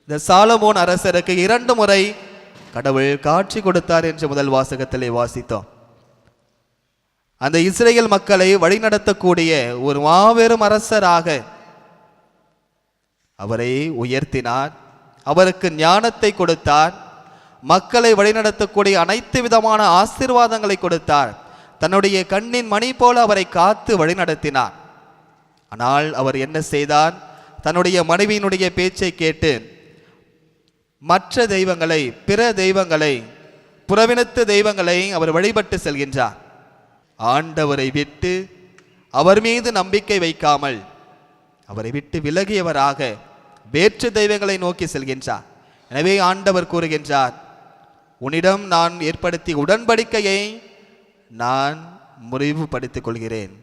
இந்த சாலமோன் அரசருக்கு 2 முறை கடவுள் காட்சி கொடுத்தார் என்று முதல் வாசகத்திலே வாசித்தோம். அந்த இஸ்ரேல் மக்களை வழிநடத்தக்கூடிய ஒரு மாபெரும் அரசராக அவரை உயர்த்தினார். அவருக்கு ஞானத்தை கொடுத்தார். மக்களை வழிநடத்தக்கூடிய அனைத்து விதமான ஆசீர்வாதங்களை கொடுத்தார். தன்னுடைய கண்ணின் மணி போல அவரை காத்து வழிநடத்தினார். ஆனால் அவர் என்ன செய்தார்? தன்னுடைய மனைவியினுடைய பேச்சை கேட்டு மற்ற தெய்வங்களை, பிற தெய்வங்களை, புறவினத்து தெய்வங்களை அவர் வழிபட்டு செல்கின்றார். ஆண்டவரை விட்டு அவர் மீது நம்பிக்கை வைக்காமல் அவரை விட்டு விலகியவராக வேற்று தெய்வங்களை நோக்கி செல்கின்றார். எனவே ஆண்டவர் கூறுகின்றார், உன்னிடம் நான் ஏற்படுத்திய உடன்படிக்கையை நான் முறிவுபடுத்திக் கொள்கிறேன்.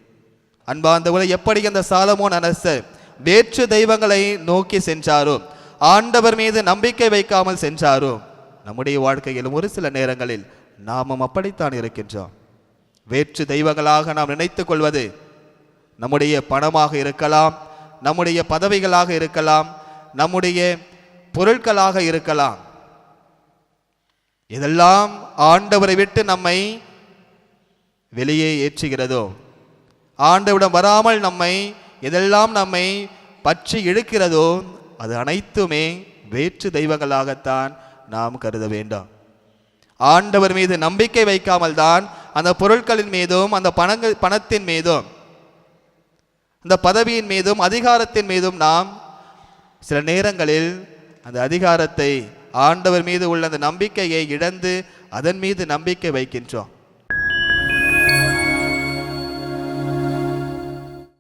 அன்பார்ந்தவர்களே, எப்படி அந்த சாலமோன் அரசர் வேற்று தெய்வங்களை நோக்கி சென்றாரோ, ஆண்டவர் மீது நம்பிக்கை வைக்காமல் சென்றாரோ, நம்முடைய வாழ்க்கையிலும் ஒரு சில நேரங்களில் நாமும் அப்படித்தான் இருக்கின்றோம். வேற்று தெய்வங்களாக நாம் நினைத்துக் கொள்வது நம்முடைய பணமாக இருக்கலாம், நம்முடைய பதவிகளாக இருக்கலாம், நம்முடைய பொருட்களாக இருக்கலாம். இதெல்லாம் ஆண்டவரை விட்டு நம்மை வெளியே ஏற்றுகிறதோ, ஆண்டவரிடம் வராமல் நம்மை எதெல்லாம் நம்மை பற்றி இழுக்கிறதோ, அது அனைத்துமே வேற்று தெய்வங்களாகத்தான் நாம் கருத வேண்டாம். ஆண்டவர் மீது நம்பிக்கை வைக்காமல் தான் அந்த பொருட்களின் மீதும், அந்த பணத்தின் மீதும், அந்த பதவியின் மீதும், அதிகாரத்தின் மீதும் நாம் சில நேரங்களில் அந்த அதிகாரத்தை, ஆண்டவர் மீது உள்ள அந்த நம்பிக்கையை இழந்து அதன் மீது நம்பிக்கை வைக்கின்றோம்.